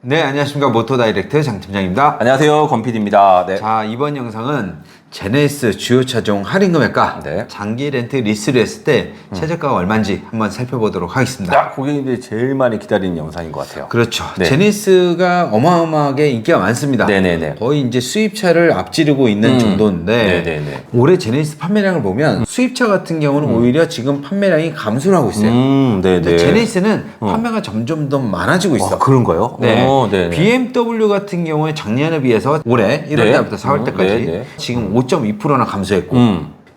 네, 안녕하십니까. 모토다이렉트 장 팀장입니다. 안녕하세요, 권PD입니다. 네. 자, 이번 영상은 제네시스 주요 차종 할인 금액과 네. 장기 렌트 리스를 했을 때 최저가가 얼마인지 한번 살펴보도록 하겠습니다. 고객님들이 제일 많이 기다리는 영상인 것 같아요. 그렇죠. 네. 제네시스가 어마어마하게 인기가 많습니다. 네네네. 거의 이제 수입차를 앞지르고 있는 정도인데 네네네. 올해 제네시스 판매량을 보면 수입차 같은 경우는 오히려 지금 판매량이 감소를 하고 있어요. 네네. 근데 제네시스는 판매가 점점 더 많아지고 있어. 그런가요? 네. 네네. BMW 같은 경우에 작년에 비해서 올해 1월 네. 달부터 4월 때까지 네네. 지금 5.2%나 감소했고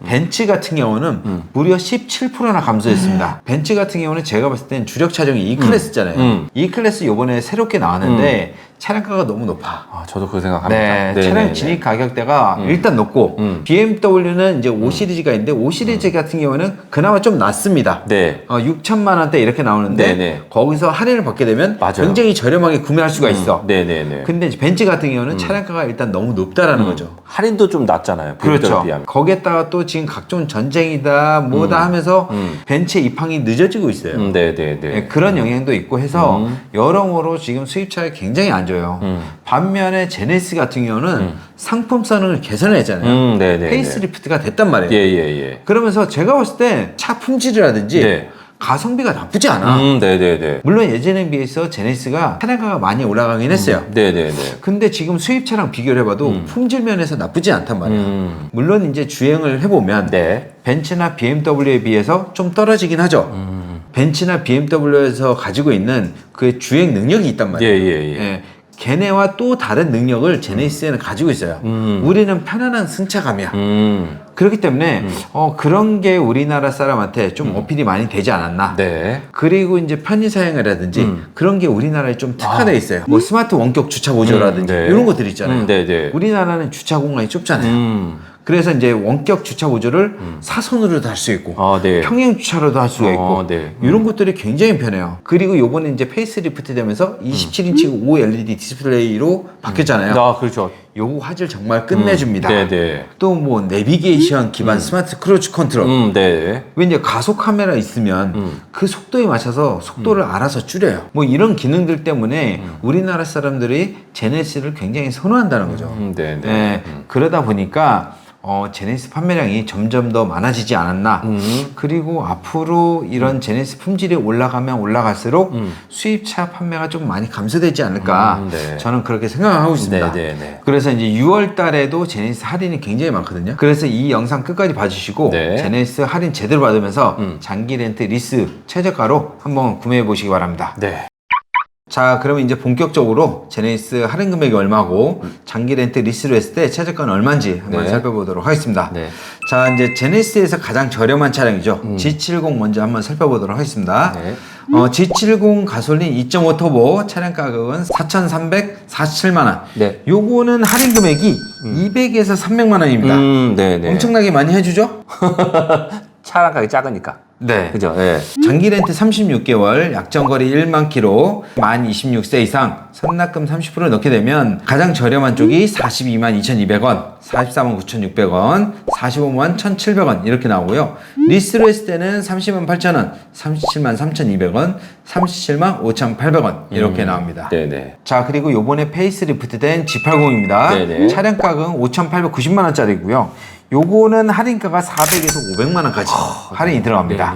벤츠 같은 경우는 무려 17%나 감소했습니다. 벤츠 같은 경우는 제가 봤을 땐 주력 차종이 E클래스잖아요. E클래스 요번에 새롭게 나왔는데 차량가가 너무 높아. 저도 그 생각합니다. 네, 네네네. 차량 진입 가격대가 일단 높고 BMW는 이제 5시리즈가 있는데 5시리즈 같은 경우는 그나마 좀 낮습니다. 네. 6천만 원대 이렇게 나오는데 네네. 거기서 할인을 받게 되면 맞아요. 굉장히 저렴하게 구매할 수가 있어. 네네네. 근데 이제 벤츠 같은 경우는 차량가가 일단 너무 높다라는 거죠. 할인도 좀 낮잖아요. 그렇죠. 비하면. 거기에다가 또 지금 각종 전쟁이다 뭐다 하면서 벤츠의 입항이 늦어지고 있어요. 네네네. 네, 그런 영향도 있고 해서 여러모로 지금 수입차에 굉장히 안 좋아요. 반면에 제네시스 같은 경우는 상품성을 개선했잖아요. 네네네. 페이스리프트가 됐단 말이에요. 예예예. 그러면서 제가 봤을 때 차 품질이라든지 네. 가성비가 나쁘지 않아. 네네네. 물론 예전에 비해서 제네시스가 차량가가 많이 올라가긴 했어요. 네네네. 근데 지금 수입차랑 비교를 해봐도 품질 면에서 나쁘지 않단 말이야. 물론 이제 주행을 해보면 네. 벤츠나 BMW에 비해서 좀 떨어지긴 하죠. 벤츠나 BMW에서 가지고 있는 그 주행 능력이 있단 말이에요. 예예예. 예, 걔네와 또 다른 능력을 제네시스는 가지고 있어요. 우리는 편안한 승차감이야. 그렇기 때문에 그런 게 우리나라 사람한테 좀 어필이 많이 되지 않았나. 네. 그리고 이제 편의 사양이라든지 그런 게 우리나라에 좀 특화되어 있어요. 뭐 스마트 원격 주차 보조라든지 네. 이런 것들 있잖아요. 네네. 우리나라는 주차 공간이 좁잖아요. 그래서 이제 원격 주차 보조를 사선으로도 할 수 있고 네. 평행 주차로도 할 수가 있고 네. 이런 것들이 굉장히 편해요. 그리고 요번에 이제 페이스리프트 되면서 27인치 OLED 디스플레이로 바뀌었잖아요. 그렇죠. 요거 화질 정말 끝내줍니다. 네네. 또 뭐 내비게이션 기반 스마트 크루즈 컨트롤. 네. 왠지 가속 카메라 있으면 그 속도에 맞춰서 속도를 알아서 줄여요. 뭐 이런 기능들 때문에 우리나라 사람들이 제네시스를 굉장히 선호한다는 거죠. 네네. 네, 그러다 보니까 제네시스 판매량이 점점 더 많아지지 않았나. 그리고 앞으로 이런 제네시스 품질이 올라가면 올라갈수록 수입차 판매가 좀 많이 감소되지 않을까. 네. 저는 그렇게 생각하고 있습니다. 네네네. 그래서 이제 6월 달에도 제네시스 할인이 굉장히 많거든요. 그래서 이 영상 끝까지 봐주시고 네. 제네시스 할인 제대로 받으면서 장기 렌트 리스 최저가로 한번 구매해 보시기 바랍니다. 네. 자, 그러면 이제 본격적으로 제네시스 할인 금액이 얼마고 장기 렌트 리스로 했을 때 최저가는 얼마인지 한번 네. 살펴보도록 하겠습니다. 네. 자, 이제 제네시스에서 가장 저렴한 차량이죠. G70 먼저 한번 살펴보도록 하겠습니다. 네. G70 가솔린 2.5 터보 차량 가격은 4,347만 원. 네. 요거는 할인 금액이 200에서 300만 원입니다. 네네. 엄청나게 많이 해주죠? 차량 가격이 작으니까. 네. 그죠? 네. 장기 렌트 36개월, 약정거리 1만 킬로, 만 26세 이상, 선납금 30% 넣게 되면 가장 저렴한 쪽이 42만 2,200원, 44만 9,600원, 45만 1,700원 이렇게 나오고요. 리스로 했을 때는 30만 8,000원, 37만 3,200원, 37만 5,800원 이렇게 나옵니다. 네네. 자, 그리고 요번에 페이스리프트 된 G80입니다. 네네. 차량 가격은 5,890만 원짜리고요. 요거는 할인가가 400에서 500만 원까지 할인이 들어갑니다.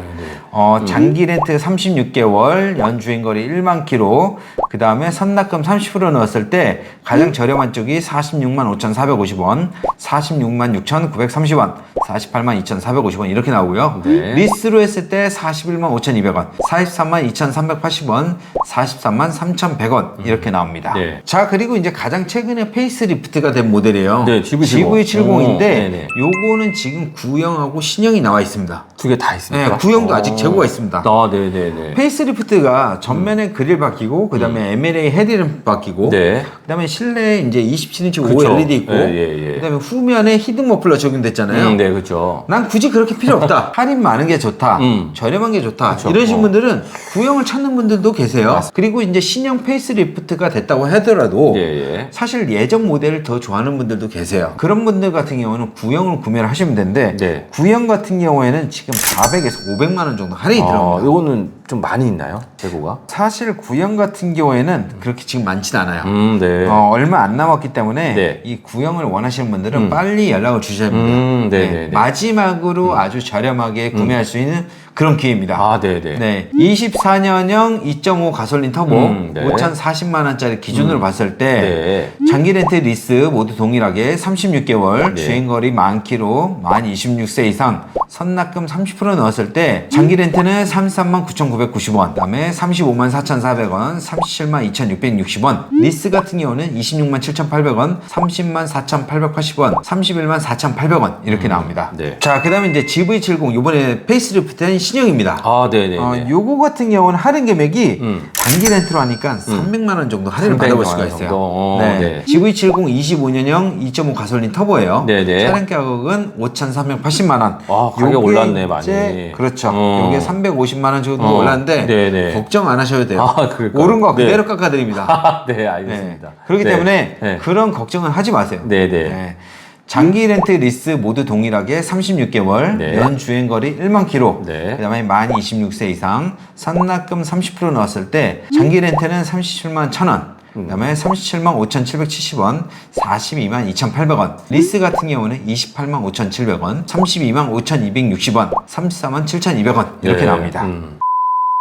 장기 렌트 36개월, 연주행거리 1만 킬로, 그 다음에 선납금 30% 넣었을 때 가장 저렴한 쪽이 46만 5,450원, 46만 6,930원, 48만 2,450원 이렇게 나오고요. 네. 리스로 했을 때 41만 5,200원, 43만 2,380원, 43만 3,100원 이렇게 나옵니다. 네. 자, 그리고 이제 가장 최근에 페이스리프트가 된 모델이에요. 네, GV70. GV70인데 네네. 요거는 지금 구형하고 신형이 나와 있습니다. 두 개 다 있습니까? 네, 구형도 아직 재고가 있습니다. 네네네. 페이스리프트가 전면에 그릴 바뀌고 그다음에 MLA 헤드램프 바뀌고 네. 그다음에 실내에 이제 27인치 그쵸. OLED 있고 예. 그다음에 후면에 히든 머플러 적용됐잖아요. 네, 그렇죠. 난 굳이 그렇게 필요 없다. 할인 많은 게 좋다. 저렴한 게 좋다. 그쵸. 이러신 분들은 구형을 찾는 분들도 계세요. 그리고 이제 신형 페이스리프트가 됐다고 하더라도 예. 사실 예전 모델을 더 좋아하는 분들도 계세요. 그런 분들 같은 경우는 구형을 구매를 하시면 되는데 네. 구형 같은 경우에는 지금 400에서 500만 원 정도 할인이 들어갑니다. 요거는 좀 많이 있나요? 재고가? 사실 구형 같은 경우에는 그렇게 지금 많진 않아요. 네. 얼마 안 남았기 때문에 네. 이 구형을 원하시는 분들은 빨리 연락을 주셔야 됩니다. 네네네. 마지막으로 아주 저렴하게 구매할 수 있는 그런 기회입니다. 아, 네네. 네, 24년형 2.5 가솔린 터보 네. 5,040만 원짜리 기준으로 봤을 때 네. 장기 렌트 리스 모두 동일하게 36개월, 네. 주행거리 만 킬로, 만 26세 이상, 선납금 30% 넣었을 때 장기 렌트는 33만 9,990원, 그다음에 35만 4,400원, 37만 2,660원, 리스 같은 경우는 26만 7,800원, 30만 4,880원, 31만 4,800원 이렇게 나옵니다. 네. 자, 그다음에 이제 GV70 이번에 페이스리프트한 신형입니다. 아, 네네. 요거 같은 경우는 할인 금액이 단기 렌트로 하니까 300만 원 정도 할인을 300만 받아볼 수가 원 있어요. 정도? 네. 네. GV70 25년형 2.5 가솔린 터보예요. 네네. 차량 가격은 5,380만 원. 아, 가격 요게 올랐네, 많이. 이제 그렇죠. 요게 350만 원 정도 올랐는데 네네. 걱정 안 하셔도 돼요. 아, 그럴까요? 오른 거 네. 그대로 깎아드립니다. 아, 네, 알겠습니다. 네. 그렇기 네. 때문에 네. 그런 걱정은 하지 마세요. 네네. 네. 장기 렌트 리스 모두 동일하게 36개월, 네. 연 주행거리 1만 킬로, 네. 그다음에 만 26세 이상, 선납금 30% 넣었을 때 장기 렌트는 37만 1,000원, 그다음에 37만 5,770원, 42만 2,800원. 리스 같은 경우는 28만 5,700원, 32만 5,260원, 34만 7,200원 이렇게 네. 나옵니다.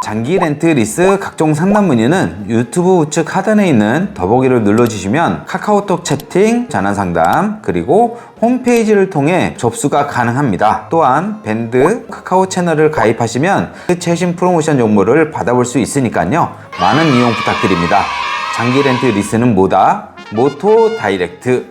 장기 렌트 리스 각종 상담 문의는 유튜브 우측 하단에 있는 더보기를 눌러주시면 카카오톡 채팅, 전화 상담, 그리고 홈페이지를 통해 접수가 가능합니다. 또한 밴드 카카오 채널을 가입하시면 최신 프로모션 정보를 받아볼 수 있으니까요. 많은 이용 부탁드립니다. 장기 렌트 리스는 뭐다? 모토 다이렉트.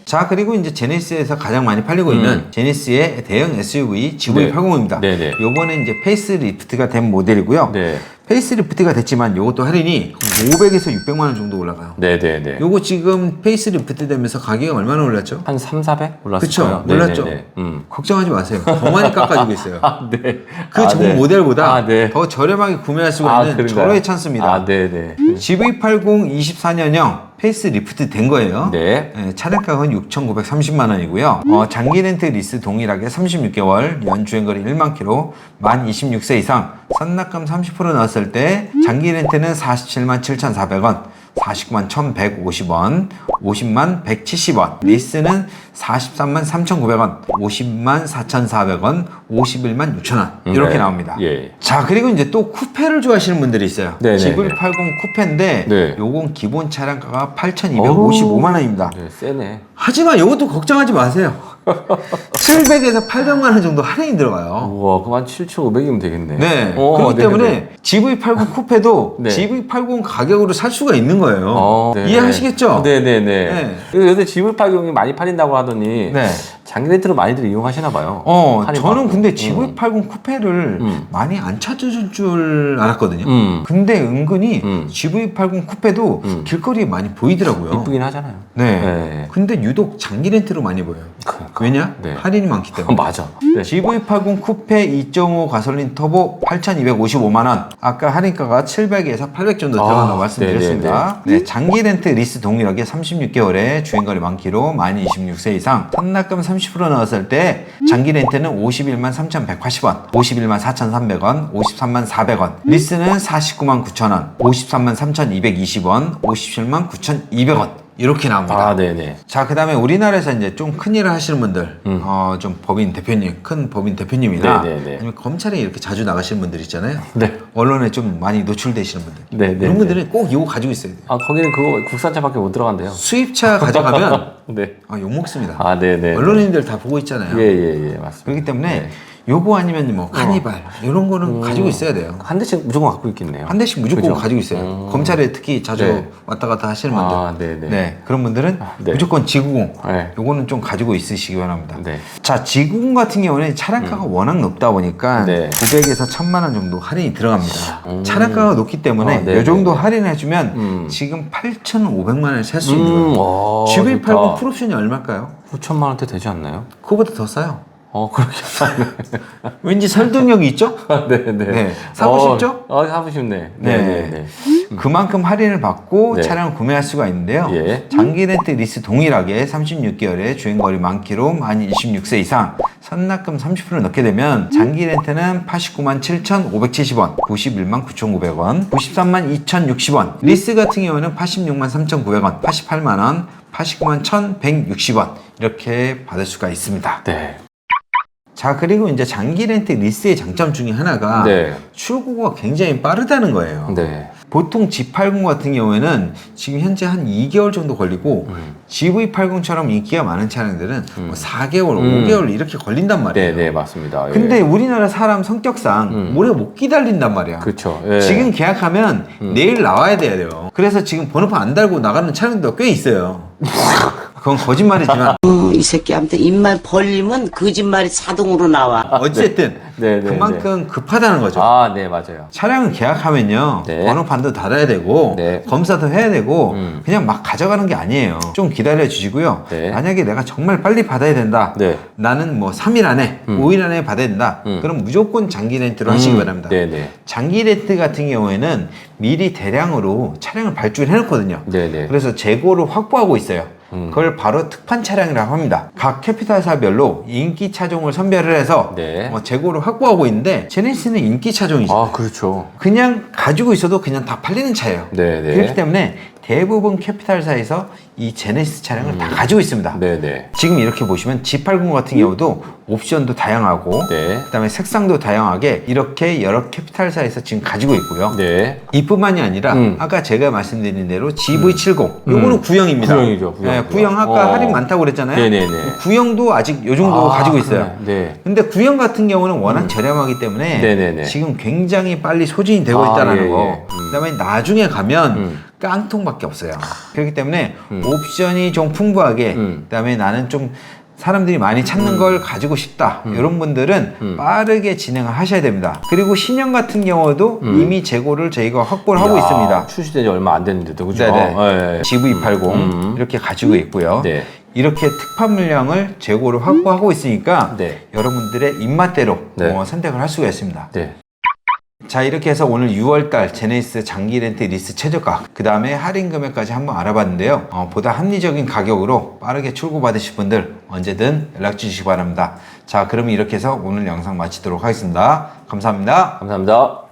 자, 그리고 이제 제네시스에서 가장 많이 팔리고 있는 제네시스의 대형 SUV GV80입니다. 네네. 요번에 이제 페이스리프트가 된 모델이고요. 네. 페이스리프트가 됐지만 요것도 할인이 500에서 600만 원 정도 올라가요. 네네네. 요거 지금 페이스리프트 되면서 가격이 얼마나 올랐죠? 한 3, 400? 올랐을 그쵸? 거예요. 올랐죠? 네네네. 걱정하지 마세요. 더 많이 깎아주고 있어요. 아, 네. 그 전 네. 모델보다 아, 네. 더 저렴하게 구매할 수가 있는 그런가요? 절호의 찬스입니다. 아, 네네. GV80 24년형 페이스리프트 된 거예요. 네. 차량 가격은 6,930만 원이고요. 장기 렌트 리스 동일하게 36개월, 연 주행거리 1만 킬로, 만 26세 이상, 선납금 30% 넣었을 때 장기 렌트는 47만 7,400원, 49만 1,150원, 50만 170원, 리스는 43만 3,900원, 50만 4,400원, 51만 6,000원 이렇게 네. 나옵니다. 예. 자, 그리고 이제 또 쿠페를 좋아하시는 분들이 있어요. 네네네. GV80 쿠페인데 네. 요건 기본 차량가가 8,255만 원입니다. 네, 세네. 하지만 이것도 걱정하지 마세요. 700에서 800만 원 정도 할인이 들어가요. 우와, 그럼 한 7,500이면 되겠네. 네. 오, 그렇기 네, 때문에 네. GV80 쿠페도 네. GV80 가격으로 살 수가 있는 거예요. 네네. 이해하시겠죠? 네네네. 네. 요새 GV80이 많이 팔린다고 하더니 네. 장기 렌트로 많이들 이용하시나 봐요. 할인 저는 받고. 근데 GV80 쿠페를 많이 안 찾아줄 줄 알았거든요. 근데 은근히 GV80 쿠페도 길거리에 많이 보이더라고요. 이쁘긴 하잖아요. 네. 네. 근데 유독 장기 렌트로 많이 보여요. 왜냐? 네. 할인이 많기 때문에. 맞아. 네. GV80 쿠페 2.5 가솔린 터보 8,255만 원. 아까 할인가가 700에서 800 정도 들어간다고 말씀드렸습니다. 네, 장기 렌트 리스 동일하게 36개월에 주행거리 만 킬로, 만 26세 이상, 선납금 30% 넣었을 때 장기 렌트는 51만 3,180원, 51만 4,300원, 53만 400원, 리스는 49만 9,000원, 53만 3,220원, 57만 9,200원 이렇게 나옵니다. 아, 네네. 자, 그 다음에 우리나라에서 이제 좀 큰일을 하시는 분들, 좀 법인 대표님, 큰 법인 대표님이나 네네네. 아니면 검찰에 이렇게 자주 나가시는 분들 있잖아요. 네. 언론에 좀 많이 노출되시는 분들. 네네. 이런 분들은 꼭 이거 가지고 있어야 돼요. 아, 거기는 그거 국산차밖에 못 들어간대요. 수입차 가져가면 네. 욕먹습니다. 아, 네네. 언론인들 다 보고 있잖아요. 예, 맞습니다. 그렇기 때문에 네. 요거 아니면 뭐 카니발 이런 거는 가지고 있어야 돼요. 한 대씩 무조건 갖고 있겠네요. 한 대씩 무조건 그죠? 가지고 있어요. 검찰에 특히 자주 네. 왔다 갔다 하시는 분들. 아, 네네. 네, 그런 분들은 네. 무조건 지구공. 네. 요거는 좀 가지고 있으시기 바랍니다. 네. 자, 지구공 같은 경우는 차량가가 워낙 높다 보니까 네. 900에서 1,000만 원 정도 할인이 들어갑니다. 차량가가 높기 때문에 네, 요 정도 네, 네. 할인해주면 지금 8,500만 원에 살 수 있는 거예요. 와, GV80 좋다. 풀옵션이 얼마일까요? 9천만 원대 되지 않나요? 그거보다 더 싸요. 그렇게. 왠지 설득력이 있죠? 네네. 네. 사고 싶죠? 사고 싶네. 네. 네네네. 그만큼 할인을 받고 네. 차량을 구매할 수가 있는데요. 예. 장기 렌트 리스 동일하게 36개월에 주행거리 만 킬로, 만 26세 이상, 선납금 30% 넣게 되면 장기 렌트는 89만 7,570원, 91만 9,900원, 93만 2,060원, 리스 같은 경우는 86만 3,900원, 88만 원, 89만 1,160원 이렇게 받을 수가 있습니다. 네. 자, 그리고 이제 장기 렌트 리스의 장점 중에 하나가 네. 출고가 굉장히 빠르다는 거예요. 네. 보통 G80 같은 경우에는 지금 현재 한 2개월 정도 걸리고 GV80처럼 인기가 많은 차량들은 뭐 4개월, 5개월 이렇게 걸린단 말이에요. 네, 맞습니다. 근데 우리나라 사람 성격상 오래 못 기다린단 말이야. 그렇죠. 예. 지금 계약하면 내일 나와야 돼요. 그래서 지금 번호판 안 달고 나가는 차량도 꽤 있어요. 그건 거짓말이지만 이 새끼한테 입만 벌리면 거짓말이 자동으로 나와. 어쨌든 네, 그만큼 급하다는 거죠. 네, 맞아요. 차량을 계약하면요, 네. 번호판도 달아야 되고 네. 검사도 해야 되고 그냥 막 가져가는 게 아니에요. 좀 기다려 주시고요. 네. 만약에 내가 정말 빨리 받아야 된다, 네. 나는 뭐 3일 안에 5일 안에 받아야 된다, 그럼 무조건 장기 렌트로 하시기 바랍니다. 네네. 장기 렌트 같은 경우에는 미리 대량으로 차량을 발주해 놓거든요. 네네. 그래서 재고를 확보하고 있어요. 그걸 바로 특판 차량이라고 합니다. 각 캐피탈사별로 인기 차종을 선별을 해서 네. 재고를 확보하고 있는데 제네시스는 인기 차종이죠. 그렇죠. 그냥 가지고 있어도 그냥 다 팔리는 차예요. 네네. 그렇기 때문에 대부분 캐피탈사에서 이 제네시스 차량을 다 가지고 있습니다. 네네. 지금 이렇게 보시면 G80 같은 경우도 옵션도 다양하고 네. 그다음에 색상도 다양하게 이렇게 여러 캐피탈사에서 지금 가지고 있고요. 네. 이뿐만이 아니라 아까 제가 말씀드린 대로 GV70 요거는 구형입니다. 구형이죠, 구형. 네, 구형 아까 할인 많다고 그랬잖아요. 네네네. 구형도 아직 요 정도 가지고 있어요. 네. 근데 구형 같은 경우는 워낙 저렴하기 때문에 네네네. 지금 굉장히 빨리 소진이 되고 있다는 예, 거. 예. 그다음에 나중에 가면 깡통밖에 없어요. 그렇기 때문에 옵션이 좀 풍부하게 그다음에 나는 좀 사람들이 많이 찾는 걸 가지고 싶다. 이런 분들은 빠르게 진행을 하셔야 됩니다. 그리고 신형 같은 경우도 이미 재고를 저희가 확보를 하고 있습니다. 출시된 지 얼마 안 됐는데도 그죠? 네네. 네. GV80 이렇게 가지고 있고요. 네. 이렇게 특판 물량을 재고를 확보하고 있으니까 네. 여러분들의 입맛대로 네. 선택을 할 수가 있습니다. 네. 자, 이렇게 해서 오늘 6월달 제네시스 장기 렌트 리스 최저가 그 다음에 할인 금액까지 한번 알아봤는데요. 보다 합리적인 가격으로 빠르게 출고 받으실 분들 언제든 연락 주시기 바랍니다. 자, 그러면 이렇게 해서 오늘 영상 마치도록 하겠습니다. 감사합니다. 감사합니다.